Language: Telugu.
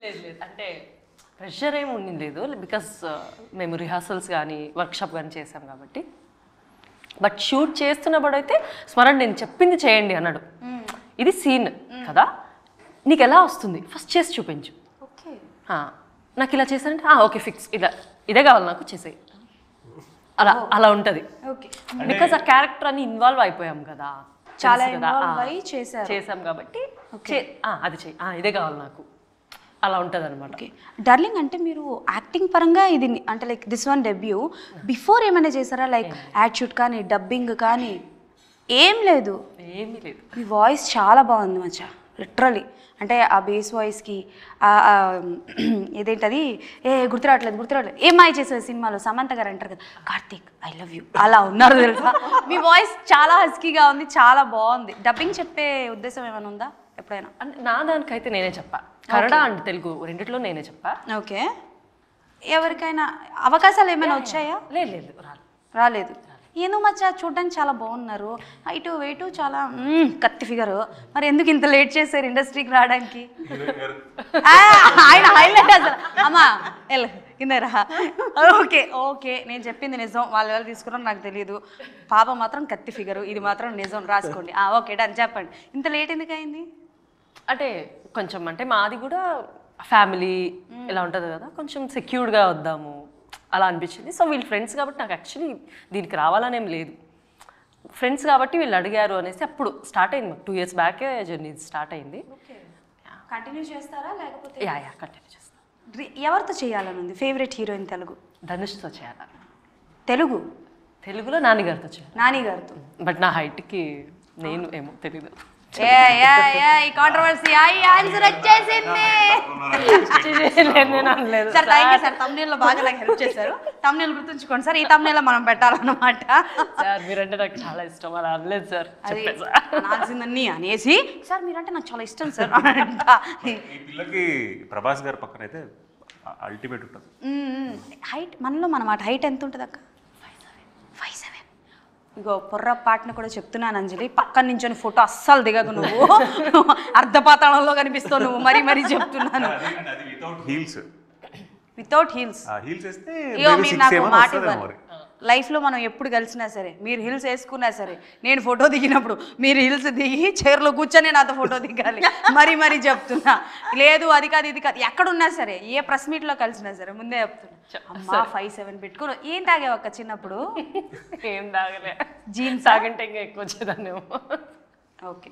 లేదు లేదు అంటే ప్రెషర్ ఏమి ఉండింది లేదు బికాస్ మేము రిహార్సల్స్ కానీ వర్క్షాప్ కానీ చేసాం కాబట్టి. బట్ షూట్ చేస్తున్నప్పుడైతే స్మరణ్ నేను చెప్పింది చేయండి అన్నాడు. ఇది సీన్ కదా, నీకు ఎలా వస్తుంది ఫస్ట్ చేసి చూపించు. ఓకే, నాకు ఇలా చేశానంటే ఓకే ఫిక్స్, ఇదే కావాలి నాకు చేసేయి, అలా అలా ఉంటుంది. ఓకే, బికాస్ ఆ క్యారెక్టర్ అని ఇన్వాల్వ్ అయిపోయాం కదా, చాలా ఇన్వాల్వ్ అయ్యి చేసాం కాబట్టి అది చెయ్యి, ఇదే కావాలి నాకు, అలా ఉంటుంది అనమాట. ఓకే డార్లింగ్, అంటే మీరు యాక్టింగ్ పరంగా ఇది అంటే like this one debut, before ఏమైనా చేశారా లైక్ యాడ్ షూట్ కానీ డబ్బింగ్ కానీ? ఏం లేదు, ఏమీ లేదు. మీ వాయిస్ చాలా బాగుంది మచ్చా, లిటరలీ. అంటే ఆ బేస్ వాయిస్కి ఏదేంటది గుర్తురావట్లేదు ఏం మాయ చేసేది సినిమాలో సమంత గారు అంటారు కదా, కార్తీక్ ఐ లవ్ యూ, అలా ఉన్నారు తెలుసా. మీ వాయిస్ చాలా హస్కీగా ఉంది, చాలా బాగుంది. డబ్బింగ్ చెప్పే ఉద్దేశం ఏమైనా ఉందా ఎప్పుడైనా? అంటే నా దానికైతే నేనే చెప్పా, కన్నడ అండ్ తెలుగు రెండిట్లో నేనే చెప్పా. ఓకే, ఎవరికైనా అవకాశాలు ఏమైనా వచ్చాయా? లేదు లేదు రాలేదు. ఏదో మచ్చా చూడడానికి చాలా బాగున్నారు, హైటు వెయిట్ చాలా కత్తి ఫిగరు, మరి ఎందుకు ఇంత లేట్ చేశారు ఇండస్ట్రీకి రావడానికి? ఆయన హైలైట్ అసలు. అమ్మా వెళ్ళు కిందరా. ఓకే ఓకే, నేను చెప్పింది నిజం, వాళ్ళు తీసుకున్నాం నాకు తెలియదు. పాప మాత్రం కత్తి ఫిగరు, ఇది మాత్రం నిజం, రాసుకోండి. ఓకే డన్, చెప్పండి. ఇంత లేట్ ఎందుకు అయింది? అంటే కొంచెం అంటే మాది కూడా ఫ్యామిలీ ఇలా ఉంటుంది కదా, కొంచెం సెక్యూర్డ్గా వద్దాము అలా అనిపించింది. సో వీళ్ళు ఫ్రెండ్స్ కాబట్టి నాకు యాక్చువల్లీ దీనికి రావాలనేం లేదు, ఫ్రెండ్స్ కాబట్టి వీళ్ళు అడిగారు అనేసి అప్పుడు స్టార్ట్ అయింది. మాకు 2 years బ్యాకే జర్నీ స్టార్ట్ అయింది. కంటిన్యూ చేస్తారా లేకపోతే? కంటిన్యూ చేస్తాను. ఎవరితో చేయాలని ఉంది? Favourite heroine Telugu? ధనుష్తో చేయాలి. తెలుగులో నాని గారితో చేయాలి. నాని గారితో. బట్ నా హైట్కి నేను ఏమో తెలీదు. కాంట్రవర్సీ ఆన్సర్ వచ్చేసింది. సార్ థ్యాంక్ యూ సార్, తమ్నేల్లో బాగా నాకు హెల్ప్ చేశారు. తమ్నేల్ గుర్తుంచుకోండి సార్, ఈ తమ్నేల్లో మనం పెట్టాలన్నమాట. సార్ మీరంటే నాకు చాలా ఇష్టం, అలా అనలేదు సార్, అనాల్సిందన్నీ అనేసి సార్ మీరంటే నాకు చాలా ఇష్టం సార్ అంట. ఈ పిల్లకి ప్రభాస్ గారి పక్కన అయితే అల్టిమేట్ ఉంటుంది. హైట్ మనలో మన హైట్ ఎంత ఉంటుంది అక్క? 5'7". ఇగో పొర్రపాటున కూడా చెప్తున్నాను అంజలి, పక్కన నించొని ఫోటో అస్సలు దిగకు నువ్వు, అర్ధపాతాళంలో కనిపిస్తావు నువ్వు, మరీ చెప్తున్నాను. Without heels. ఇగో మీరు నాకు మాట ఇవ్వాలి, లైఫ్లో మనం ఎప్పుడు కలిసినా సరే, మీరు హిల్స్ వేసుకున్నా సరే, నేను ఫోటో దిగినప్పుడు మీరు హిల్స్ దిగి చైర్లో కూర్చొని నాతో ఫోటో దిగాలి. మరీ చెప్తున్నా, లేదు అది కాదు ఇది కాదు, ఎక్కడున్నా సరే, ఏ ప్రెస్ మీట్లో కలిసినా సరే ముందే చెప్తున్నా. అమ్మా 5'7" పెట్టుకుని ఏం తాగేవక్క చిన్నప్పుడు? ఏం తాగలే, జీన్స్ తాగంటే ఇంకా ఎక్కువ వచ్చేదాన్నేమో. ఓకే.